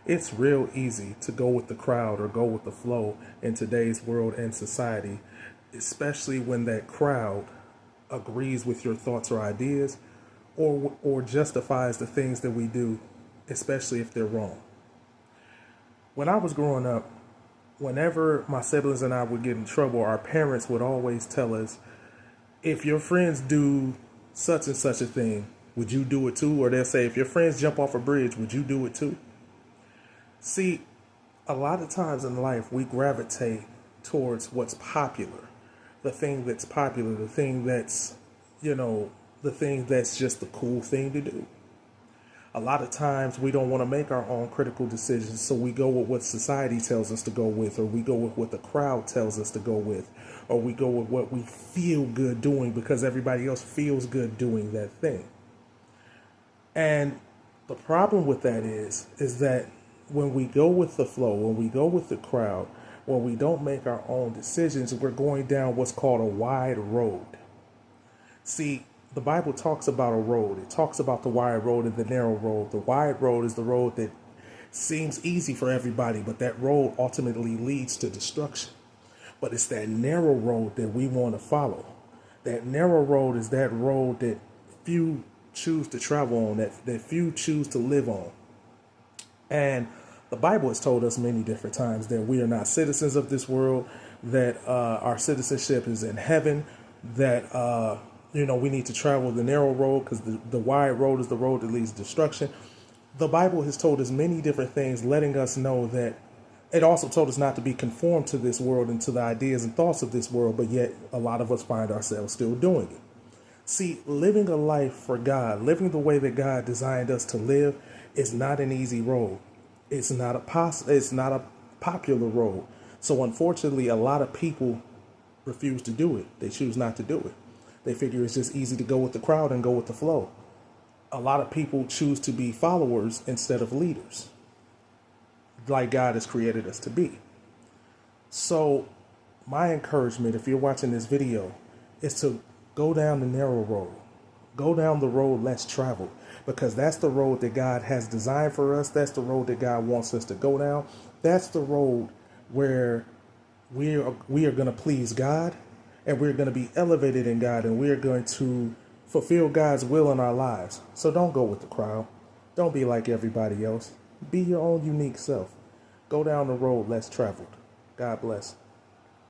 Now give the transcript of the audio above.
It's real easy to go with the crowd or go with the flow in today's world and society, especially when that crowd agrees with your thoughts or ideas or justifies the things that we do, especially if they're wrong. When I was growing up, whenever my siblings and I would get in trouble, our parents would always tell us, if your friends do such and such a thing, would you do it too? Or they'll say, if your friends jump off a bridge, would you do it too? See, a lot of times in life, we gravitate towards what's popular, the thing that's popular, the thing that's, the thing that's just the cool thing to do. A lot of times we don't want to make our own critical decisions, so we go with what society tells us to go with, or we go with what the crowd tells us to go with, or we go with what we feel good doing because everybody else feels good doing that thing. And the problem with that is that when we go with the flow, when we go with the crowd, when we don't make our own decisions, we're going down what's called a wide road. See, the Bible talks about a road. It talks about the wide road and the narrow road. The wide road is the road that seems easy for everybody, but that road ultimately leads to destruction. But it's that narrow road that we want to follow. That narrow road is that road that few choose to travel on, that few choose to live on. And the Bible has told us many different times that we are not citizens of this world, that our citizenship is in heaven, that we need to travel the narrow road because the wide road is the road that leads to destruction. The Bible has told us many different things, letting us know that it also told us not to be conformed to this world and to the ideas and thoughts of this world, but yet a lot of us find ourselves still doing it. See, living a life for God, living the way that God designed us to live is not an easy road. It's not a popular road. So unfortunately, a lot of people refuse to do it. They choose not to do it. They figure it's just easy to go with the crowd and go with the flow. A lot of people choose to be followers instead of leaders, like God has created us to be. So my encouragement, if you're watching this video, is to go down the narrow road. Go down the road less traveled, because that's the road that God has designed for us. That's the road that God wants us to go down. That's the road where we are going to please God, and we're going to be elevated in God, and we're going to fulfill God's will in our lives. So don't go with the crowd. Don't be like everybody else. Be your own unique self. Go down the road less traveled. God bless.